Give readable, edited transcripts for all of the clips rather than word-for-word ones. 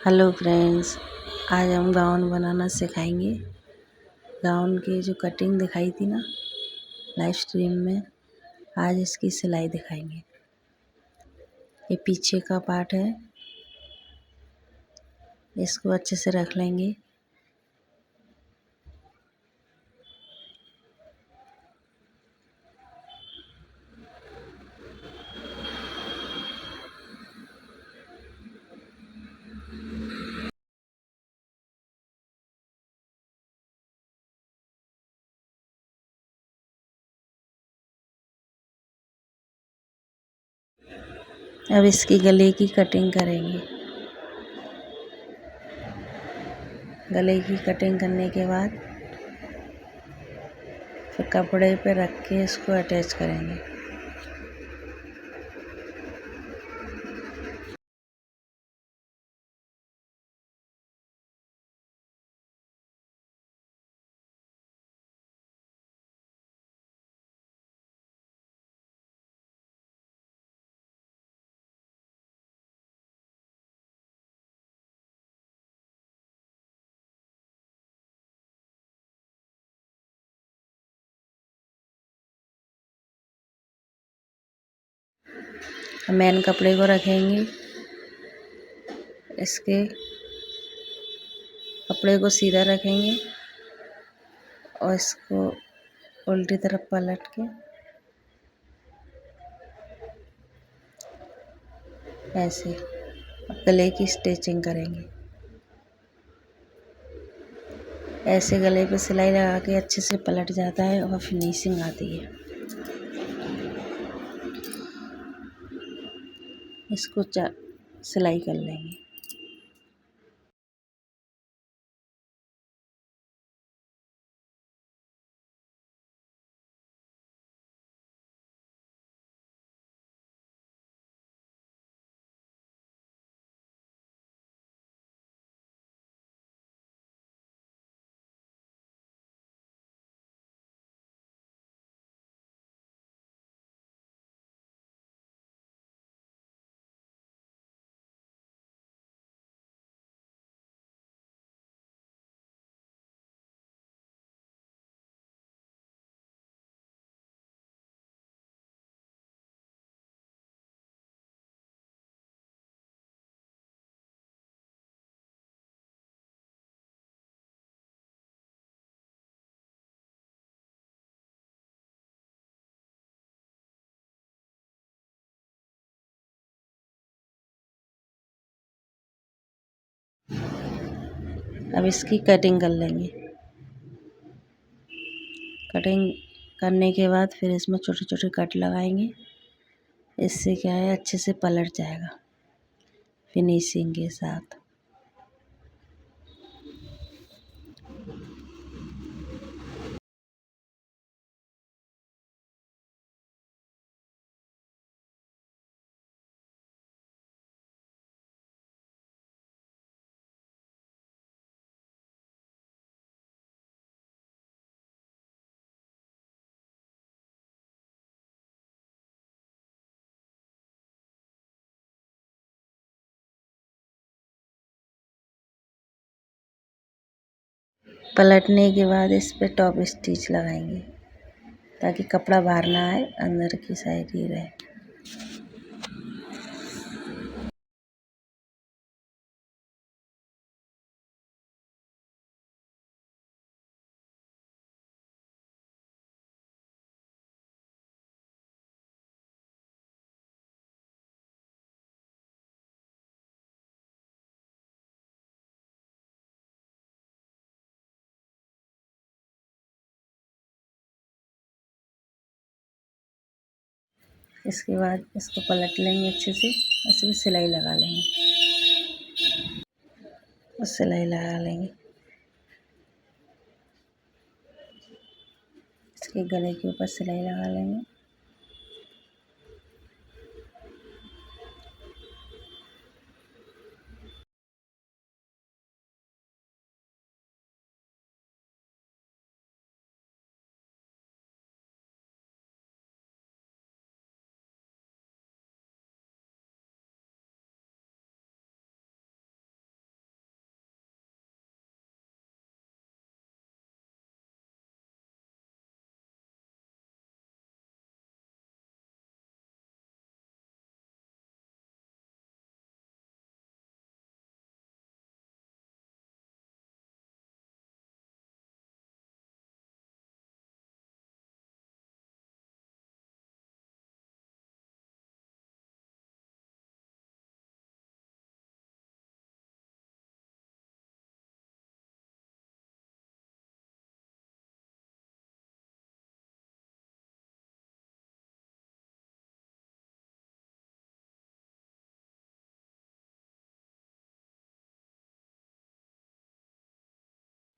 Hello friends, आज हम gown बनाना सिखाएंगे। गाउन की जो कटिंग दिखाई थी ना लाइव स्ट्रीम में, आज इसकी सिलाई दिखाएंगे। ये पीछे का पार्ट है, इसको अच्छे से रख लेंगे। अब इसकी गले की कटिंग करेंगे। गले की कटिंग करने के बाद फिर कपड़े पे रख के इसको अटैच करेंगे। मेन कपड़े को रखेंगे, इसके कपड़े को सीधा रखेंगे और इसको उल्टी तरफ पलट के ऐसे गले की स्टिचिंग करेंगे। ऐसे गले पे सिलाई लगा के अच्छे से पलट जाता है और फिनिशिंग आती है। इसको सिलाई कर लेंगे। अब इसकी कटिंग कर लेंगे। कटिंग करने के बाद फिर इसमें छोटे छोटे कट लगाएंगे। इससे क्या है, अच्छे से पलट जाएगा फिनिशिंग के साथ। पलटने के बाद इस पे टॉप स्टिच लगाएंगे ताकि कपड़ा बाहर ना आए, अंदर की साइड ही रहे। इसके बाद इसको पलट लेंगे अच्छे से, इसमें सिलाई लगा लेंगे और सिलाई लगा लेंगे। इसके गले के ऊपर सिलाई लगा लेंगे।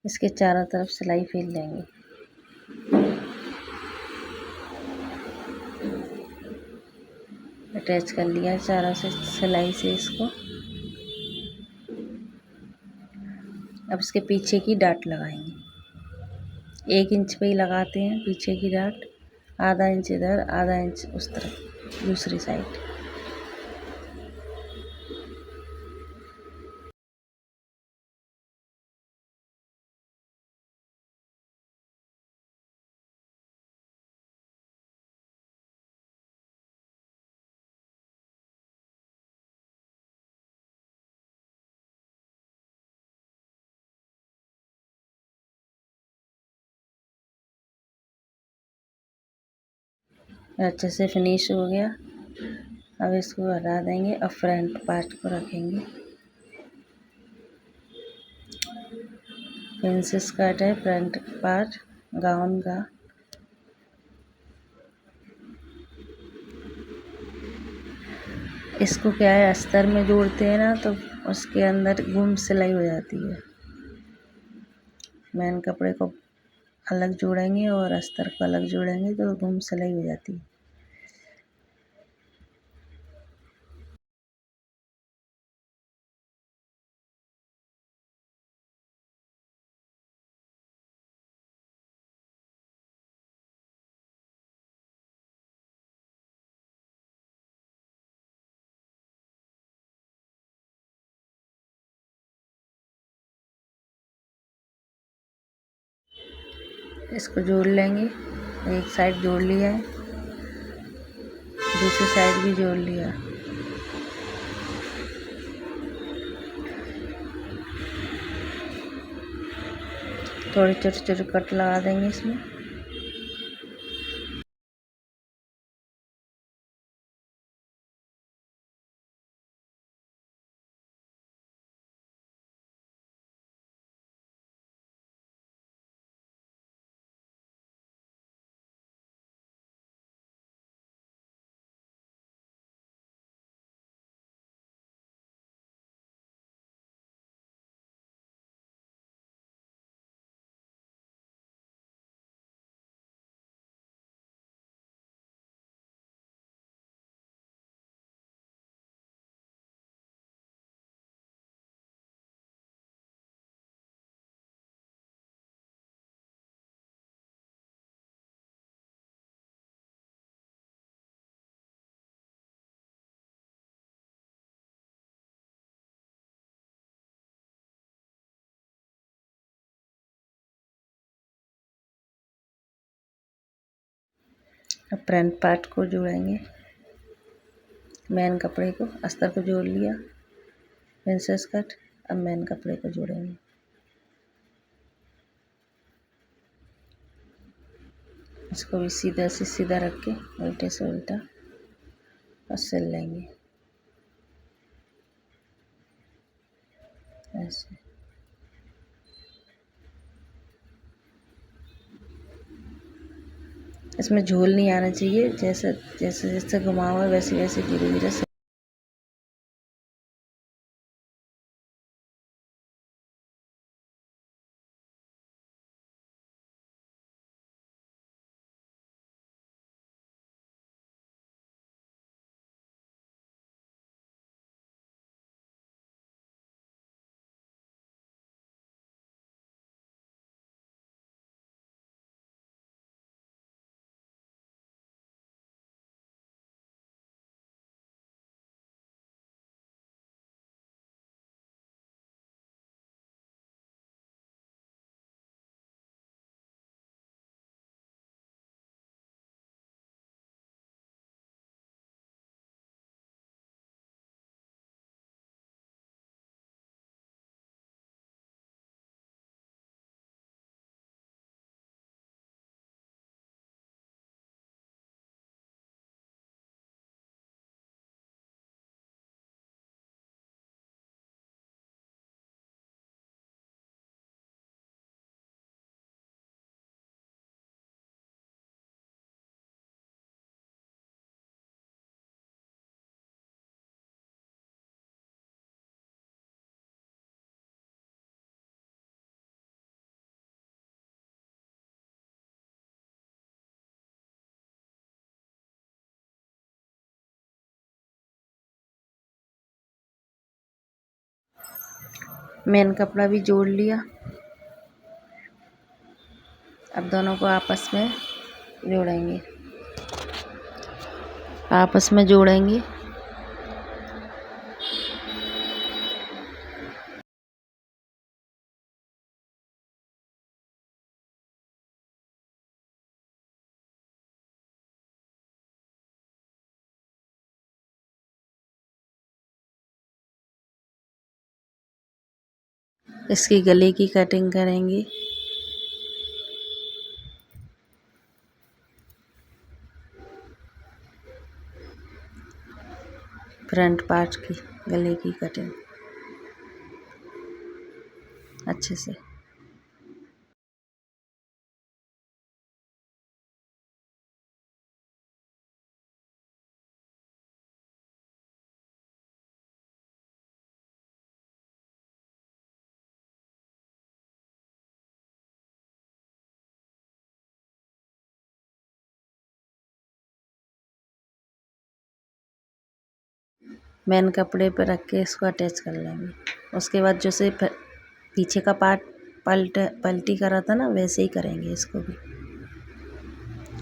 इसके चारों तरफ सिलाई फैल लेंगे। अटैच कर लिया चारों से सिलाई से इसको। अब इसके पीछे की डाट लगाएंगे। 1 इंच पे ही लगाते हैं पीछे की डाट। आधा इंच इधर, आधा इंच उस तरफ दूसरी साइड। अच्छे से फिनिश हो गया। अब इसको हटा देंगे। अब फ्रंट पार्ट को रखेंगे। प्रिंसेस कट है फ्रंट पार्ट गाउन का। इसको क्या है, अस्तर में जोड़ते हैं ना तो उसके अंदर गुम सिलाई हो जाती है। मेन कपड़े को अलग जोड़ेंगे और अस्तर को अलग जोड़ेंगे तो गुम सिलाई हो जाती है। इसको जोड़ लेंगे। एक साइड जोड़ लिया है, दूसरी साइड भी जोड़ लिया। थोड़ी छोटे छोटे कट लगा देंगे इसमें। अब फ्रंट पार्ट को जोड़ेंगे। मेन कपड़े को अस्तर को जोड़ लिया, प्रिंसेस कट। अब मेन कपड़े को जोड़ेंगे। इसको भी सीधा से सीधा रख के उल्टे से उल्टा और सिल लेंगे ऐसे। इसमें झोल नहीं आना चाहिए। जैसे जैसे जैसे घुमाओ वैसे वैसे धीरे धीरे मेन कपड़ा भी जोड़ लिया। अब दोनों को आपस में जोड़ेंगे, आपस में जोड़ेंगे। इसकी गले की कटिंग करेंगे। फ्रंट पार्ट की गले की कटिंग अच्छे से। मेन कपड़े पर रख के इसको अटैच कर लेंगे। उसके बाद जो से पीछे का पार्ट पलटी करा था ना, वैसे ही करेंगे इसको भी।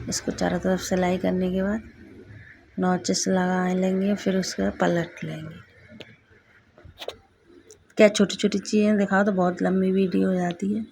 इसको चारों तरफ सिलाई करने के बाद नॉचेस लगा लेंगे, फिर उसका पलट लेंगे। क्या छोटी छोटी चीज़ें दिखाओ तो बहुत लंबी वीडियो हो जाती है।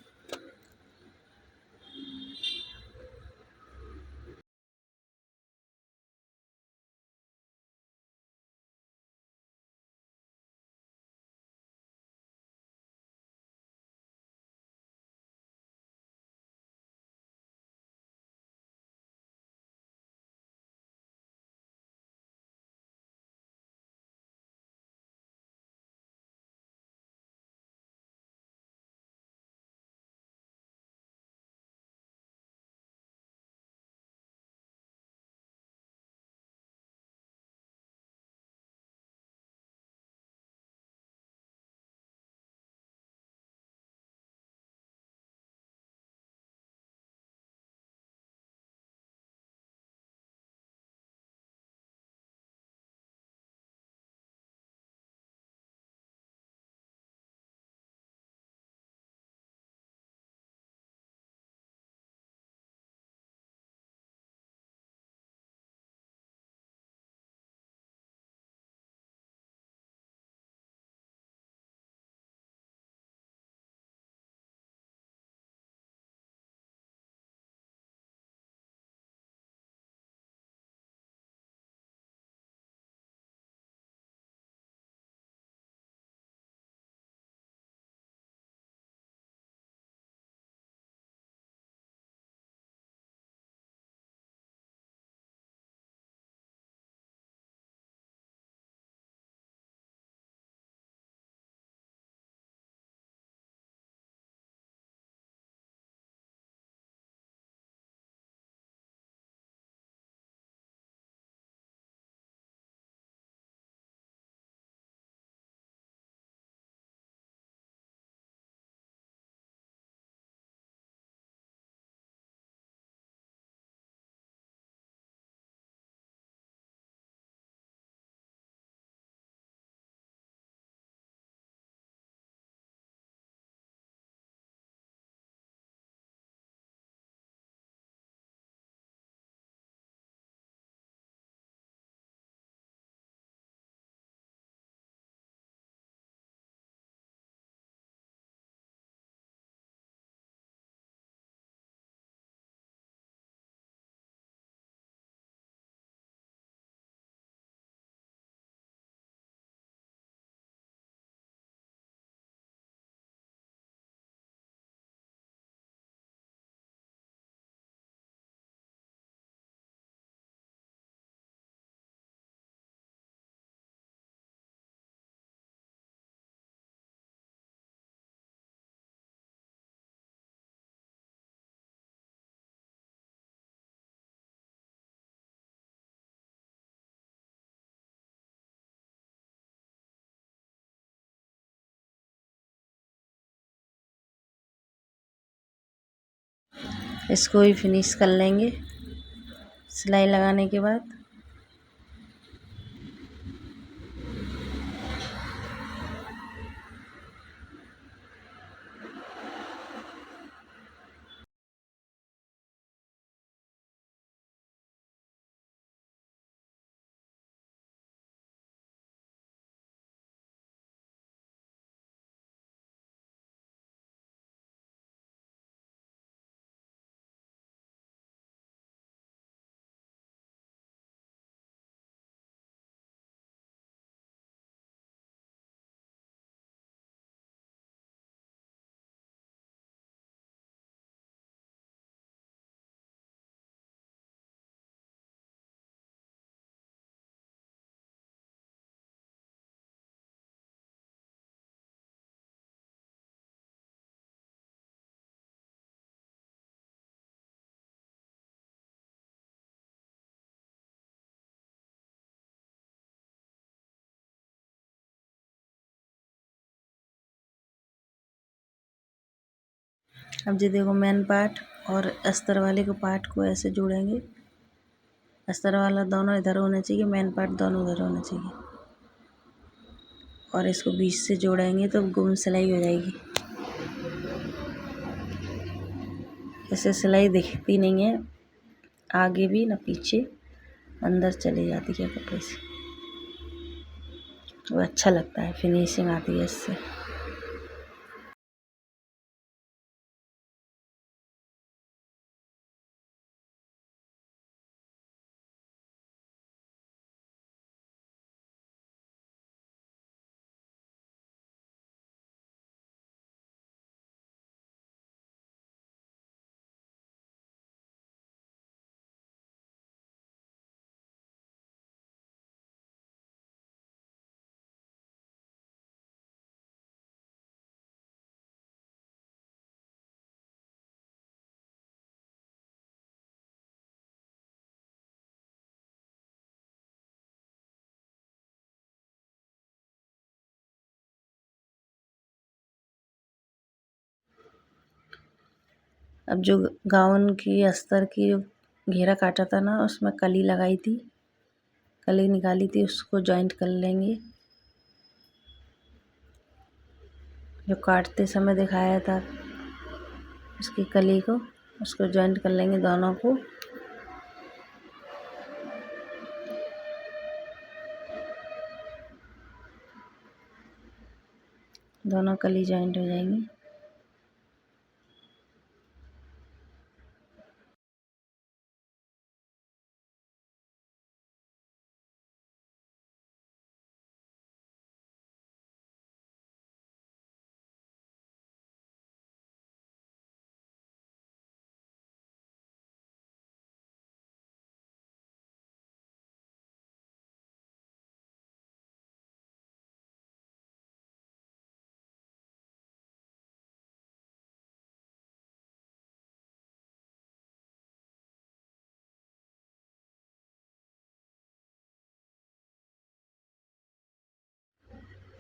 इसको भी फिनिश कर लेंगे सिलाई लगाने के बाद। अब जी देखो मेन पार्ट और अस्तर वाले को पार्ट को ऐसे जोड़ेंगे। अस्तर वाला दोनों इधर होना चाहिए, मेन पार्ट दोनों उधर होना चाहिए और इसको बीच से जोड़ेंगे तो गुम सिलाई हो जाएगी। ऐसे सिलाई दिखती नहीं है आगे भी ना पीछे, अंदर चली जाती है कपड़े से, तो अच्छा लगता है, फिनिशिंग आती है इससे। अब जो गाउन की अस्तर की घेरा काटा था ना, उसमें कली लगाई थी, कली निकाली थी, उसको जॉइंट कर लेंगे। जो काटते समय दिखाया था उसकी कली को, उसको जॉइंट कर लेंगे दोनों को। दोनों कली जॉइंट हो जाएंगी।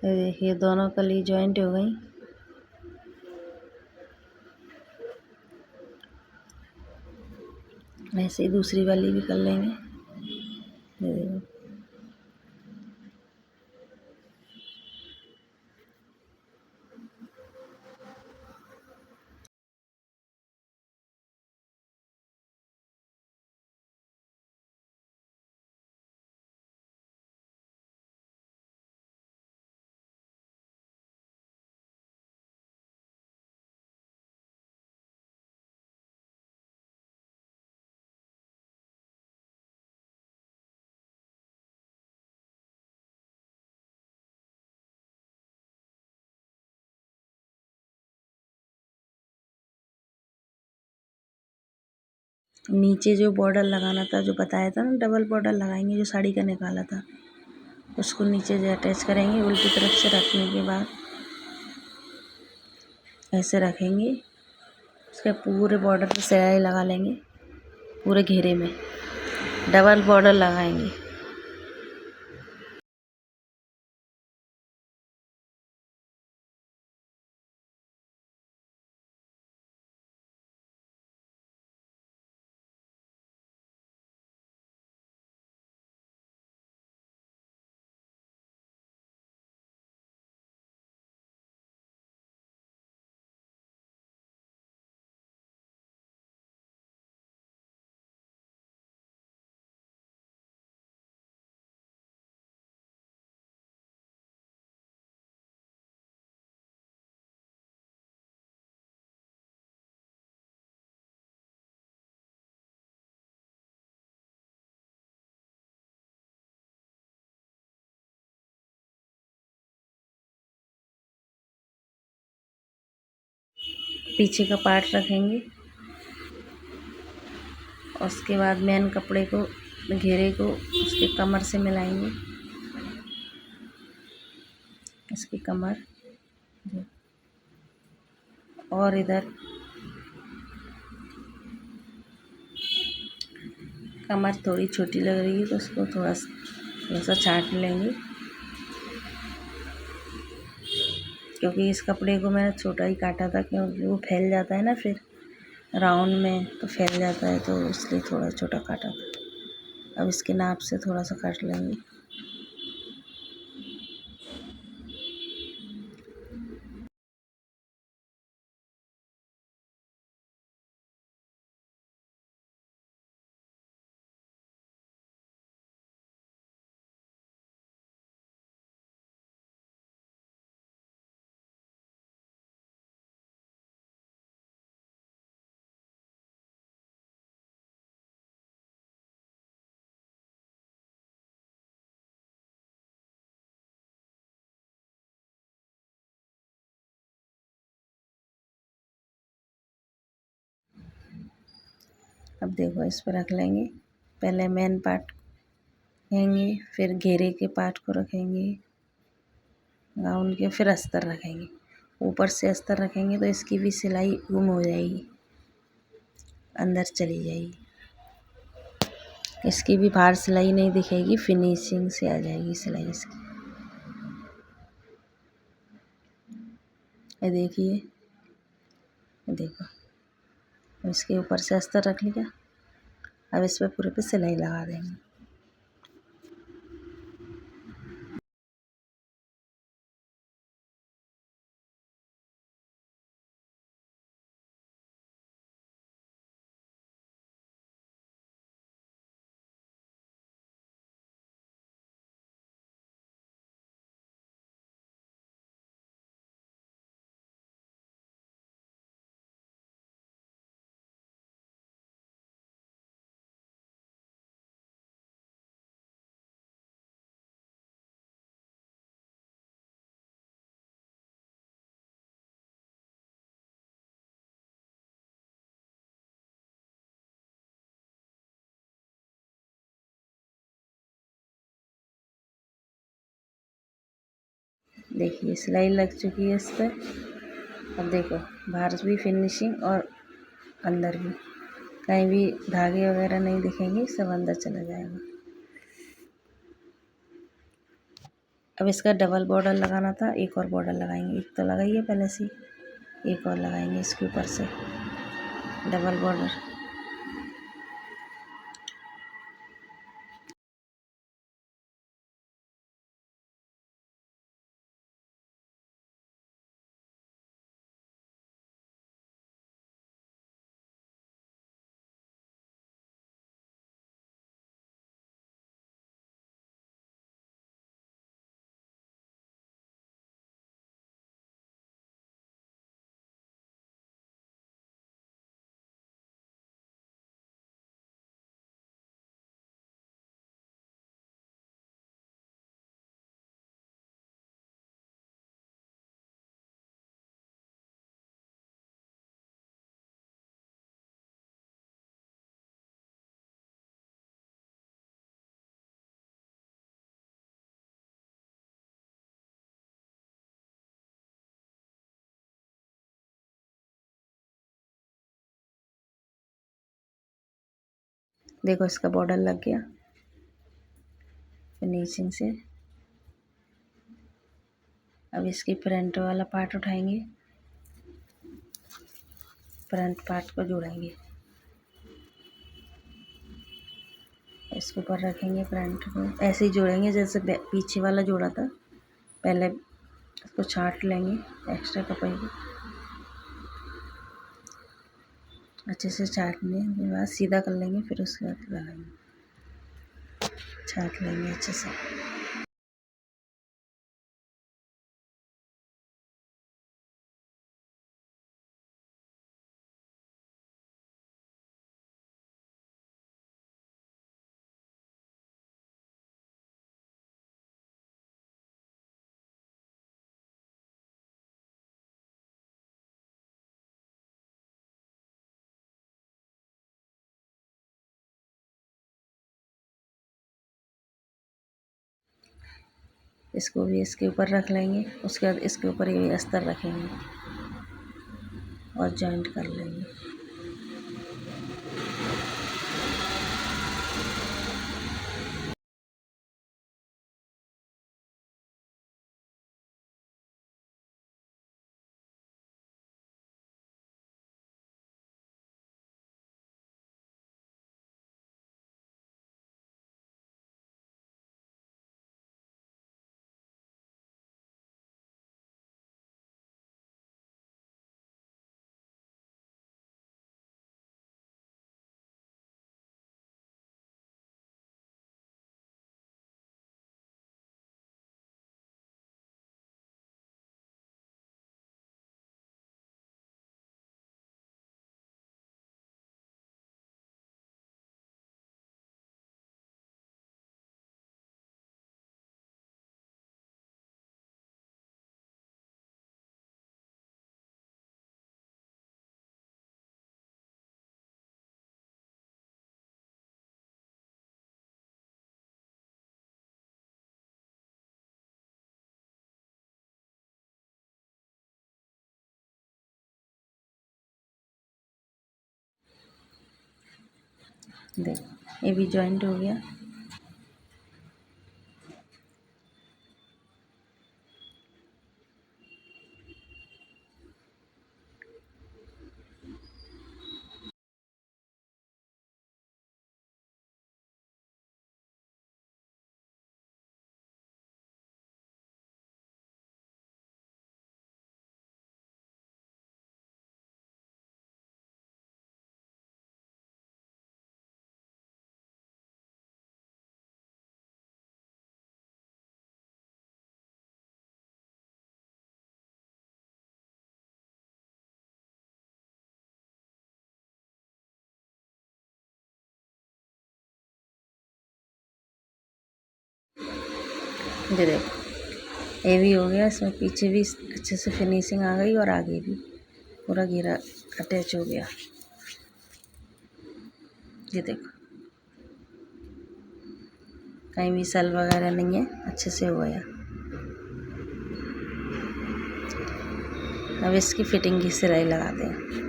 ये देखिए दोनों कली जॉइंट हो गई। ऐसे ही दूसरी वाली भी कर लेंगे। ये देखो नीचे जो बॉर्डर लगाना था, जो बताया था ना डबल बॉर्डर लगाएंगे, जो साड़ी का निकाला था, उसको नीचे जो अटैच करेंगे। उल्टी तरफ से रखने के बाद ऐसे रखेंगे, उसके पूरे बॉर्डर पे सिलाई लगा लेंगे, पूरे घेरे में डबल बॉर्डर लगाएंगे। पीछे का पार्ट रखेंगे, उसके बाद मेन कपड़े को, घेरे को उसके कमर से मिलाएंगे। इसकी कमर और इधर कमर थोड़ी छोटी लग रही है तो उसको थोड़ा सा छाँट लेंगे। क्योंकि इस कपड़े को मैंने छोटा ही काटा था, क्योंकि वो फैल जाता है ना फिर राउंड में तो फैल जाता है, तो इसलिए थोड़ा छोटा काटा था। अब इसके नाप से थोड़ा सा काट लेंगे। अब देखो इस पर रख लेंगे। पहले मेन पार्ट रखेंगे, फिर घेरे के पार्ट को रखेंगे गाउन के, फिर अस्तर रखेंगे। ऊपर से अस्तर रखेंगे तो इसकी भी सिलाई गुम हो जाएगी, अंदर चली जाएगी। इसकी भी बाहर सिलाई नहीं दिखेगी, फिनिशिंग से आ जाएगी सिलाई इसकी। ये देखिए, ये देखो, अब इसके ऊपर से अस्तर रख लिया। अब इस पर पूरे पे सिलाई लगा देंगे। देखिए सिलाई लग चुकी है इस पर। अब देखो बाहर भी फिनिशिंग और अंदर भी, कहीं भी धागे वगैरह नहीं दिखेंगे, सब अंदर चला जाएगा। अब इसका डबल बॉर्डर लगाना था, एक और बॉर्डर लगाएंगे। एक तो लगाइए पहले से, एक और लगाएंगे इसके ऊपर से डबल बॉर्डर। देखो इसका बॉर्डर लग गया फिनिशिंग से। अब इसकी फ्रंट वाला पार्ट उठाएंगे, फ्रंट पार्ट को जोड़ेंगे, इसके ऊपर रखेंगे। फ्रंट को ऐसे ही जोड़ेंगे जैसे पीछे वाला जोड़ा था। पहले इसको छांट लेंगे एक्स्ट्रा कपड़े को, अच्छे से छाटने के बाद सीधा कर लेंगे, फिर उसके बाद लगाएंगे, छाट लेंगे अच्छे से। इसको भी इसके ऊपर रख लेंगे, उसके बाद इसके ऊपर ये अस्तर रखेंगे और जॉइंट कर लेंगे। देख ये भी जॉइंट हो गया। ये देख ये भी हो गया। इसमें पीछे भी अच्छे से फिनिशिंग आ गई और आगे भी पूरा घेरा अटैच हो गया। ये देखो कहीं भी सल वगैरह नहीं है, अच्छे से हो गया। अब इसकी फिटिंग की सिलाई लगाते हैं।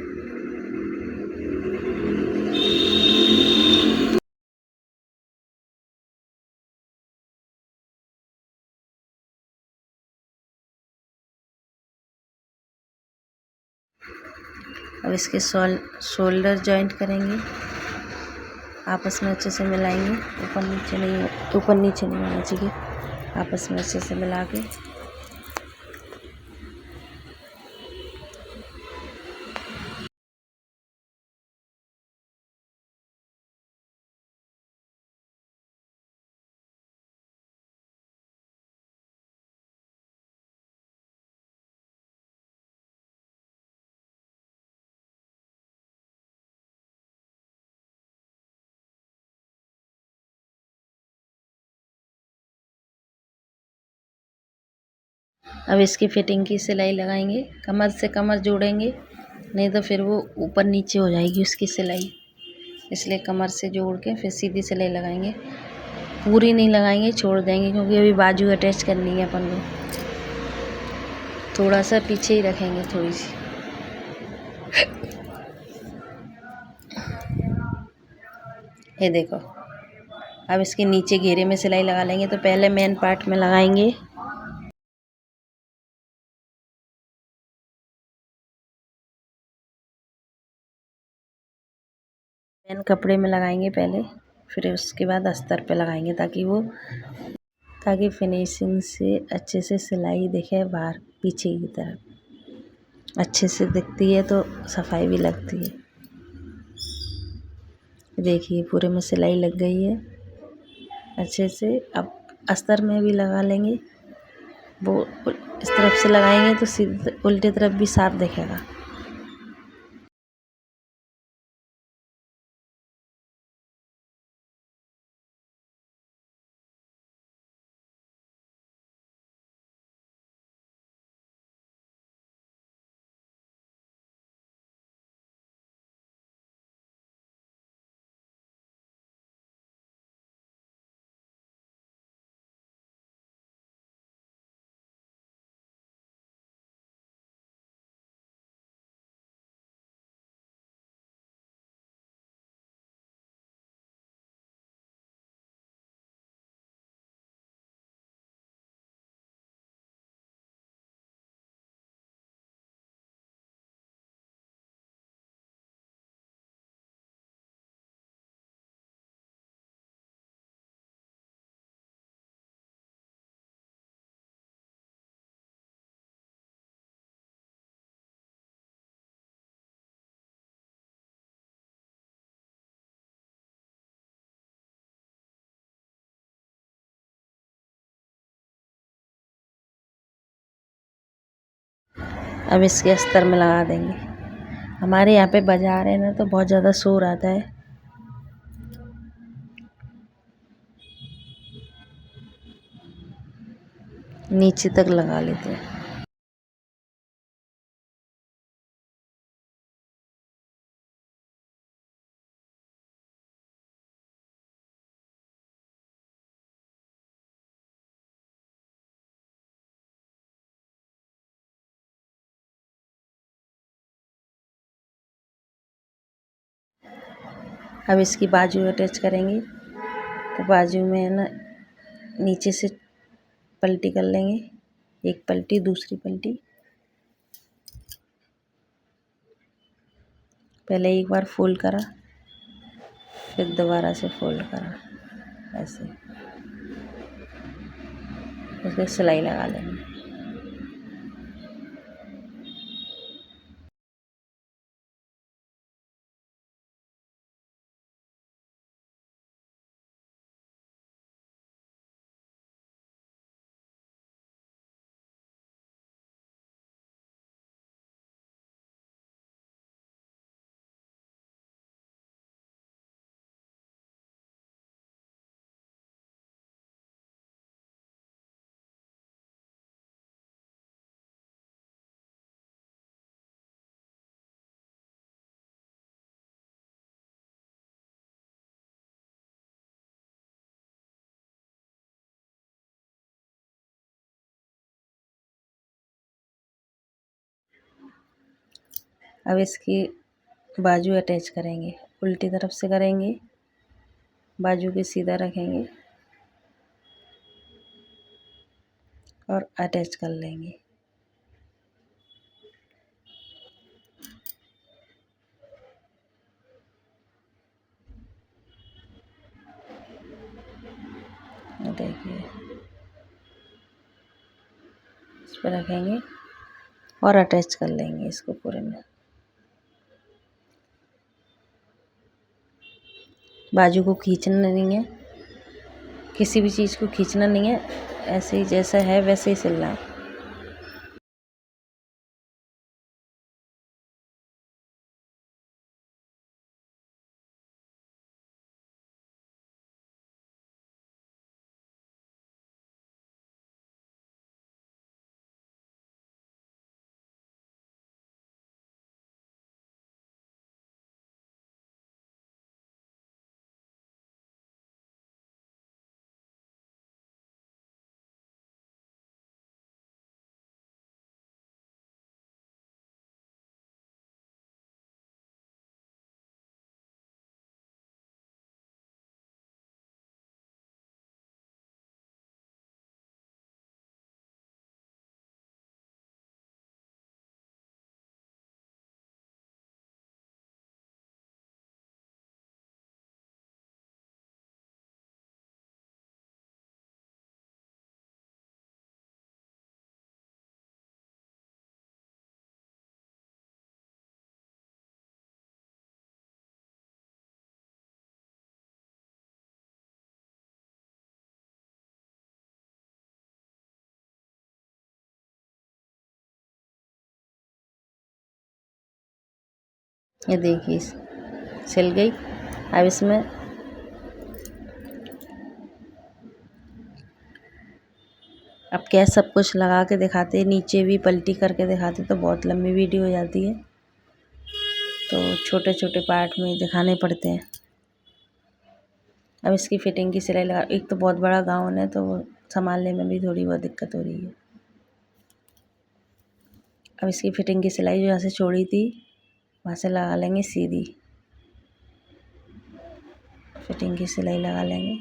अब इसके शोल्डर जॉइंट करेंगे, आपस में अच्छे से मिलाएंगे। ऊपर नीचे नहीं होना चाहिए, आपस में अच्छे से मिला के अब इसकी फिटिंग की सिलाई लगाएंगे। कमर से कमर जोड़ेंगे, नहीं तो फिर वो ऊपर नीचे हो जाएगी उसकी सिलाई। इसलिए कमर से जोड़ के फिर सीधी सिलाई लगाएंगे। पूरी नहीं लगाएंगे, छोड़ देंगे, क्योंकि अभी बाजू अटैच करनी है अपन को। थोड़ा सा पीछे ही रखेंगे, थोड़ी सी। ये देखो अब इसके नीचे घेरे में सिलाई लगा लेंगे। तो पहले मेन पार्ट में लगाएंगे, मेन कपड़े में लगाएंगे पहले, फिर उसके बाद अस्तर पे लगाएंगे, ताकि फिनिशिंग से अच्छे से सिलाई दिखे बाहर पीछे की तरफ। अच्छे से दिखती है तो सफाई भी लगती है। देखिए पूरे में सिलाई लग गई है अच्छे से। अब अस्तर में भी लगा लेंगे। वो इस तरफ से लगाएंगे तो सीधे उल्टी तरफ भी साफ दिखेगा। अब इसके अस्तर में लगा देंगे। हमारे यहाँ पे बाजार है ना, तो बहुत ज़्यादा शोर आता है। नीचे तक लगा लेते हैं। अब इसकी बाजू अटैच करेंगे, तो बाजू में है ना नीचे से पलटी कर लेंगे, एक पलटी दूसरी पलटी। पहले एक बार फोल्ड करा, फिर दोबारा से फोल्ड करा, ऐसे उसके सिलाई लगा लेंगे। अब इसकी बाजू अटैच करेंगे, उल्टी तरफ से करेंगे, बाजू के सीधा रखेंगे और अटैच कर लेंगे। देखिए इस पर रखेंगे और अटैच कर लेंगे इसको पूरे में। बाजू को खींचना नहीं है, किसी भी चीज़ को खींचना नहीं है, ऐसे ही जैसा है वैसे ही सिलना है। ये देखिए सिल गई। अब इसमें अब क्या सब कुछ लगा के दिखाते, नीचे भी पलटी करके दिखाते तो बहुत लंबी वीडियो हो जाती है, तो छोटे छोटे पार्ट में दिखाने पड़ते हैं। अब इसकी फिटिंग की सिलाई लगा, एक तो बहुत बड़ा गाउन है तो वो संभालने में भी थोड़ी बहुत दिक्कत हो रही है। अब इसकी फिटिंग की सिलाई जो यहाँ से छोड़ी थी वहाँ से लगा लेंगे सीधी, फिटिंग की सिलाई लगा लेंगे।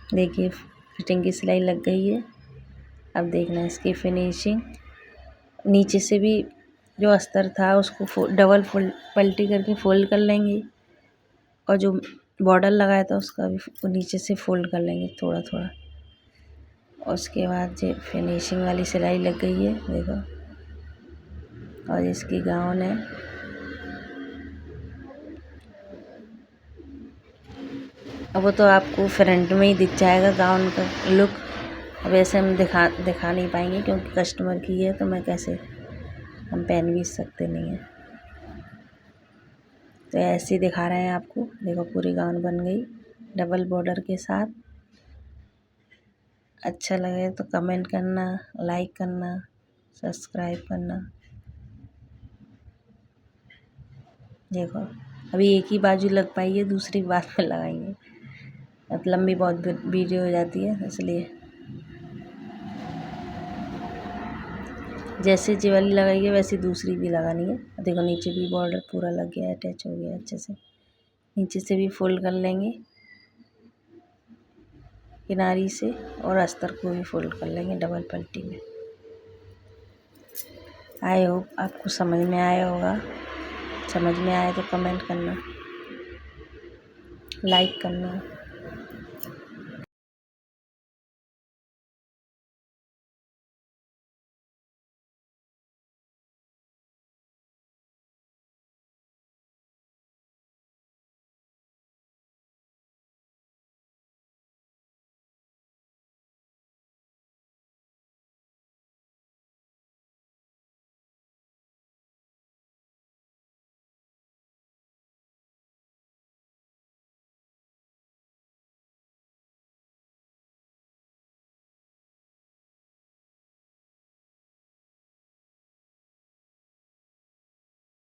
देखिए फिटिंग की सिलाई लग गई है। अब देखना इसकी फिनिशिंग, नीचे से भी जो अस्तर था उसको डबल पलटी करके फोल्ड कर लेंगे, और जो बॉर्डर लगाया था उसका भी नीचे से फोल्ड कर लेंगे थोड़ा थोड़ा। और उसके बाद जो फिनिशिंग वाली सिलाई लग गई है देखो, और इसकी गाउन है। अब वो तो आपको फ्रंट में ही दिख जाएगा गाउन का लुक, अब ऐसे हम दिखा नहीं पाएंगे क्योंकि कस्टमर की है, तो मैं कैसे हम पहन भी सकते नहीं हैं। तो ऐसे ही दिखा रहे हैं आपको। देखो पूरी गाउन बन गई डबल बॉर्डर के साथ। अच्छा लगे तो कमेंट करना, लाइक करना, सब्सक्राइब करना। देखो अभी एक ही बाजू लग पाई है, दूसरी बाद में लगाएंगे। अब लंबी बहुत वीडियो हो जाती है, इसलिए जैसे जी वाली लगाई है वैसे दूसरी भी लगानी है। देखो नीचे भी बॉर्डर पूरा लग गया, अटैच हो गया अच्छे से। नीचे से भी फोल्ड कर लेंगे किनारी से, और अस्तर को भी फोल्ड कर लेंगे डबल पल्टी में। आई होप आपको समझ में आया होगा। समझ में आए तो कमेंट करना, लाइक करना।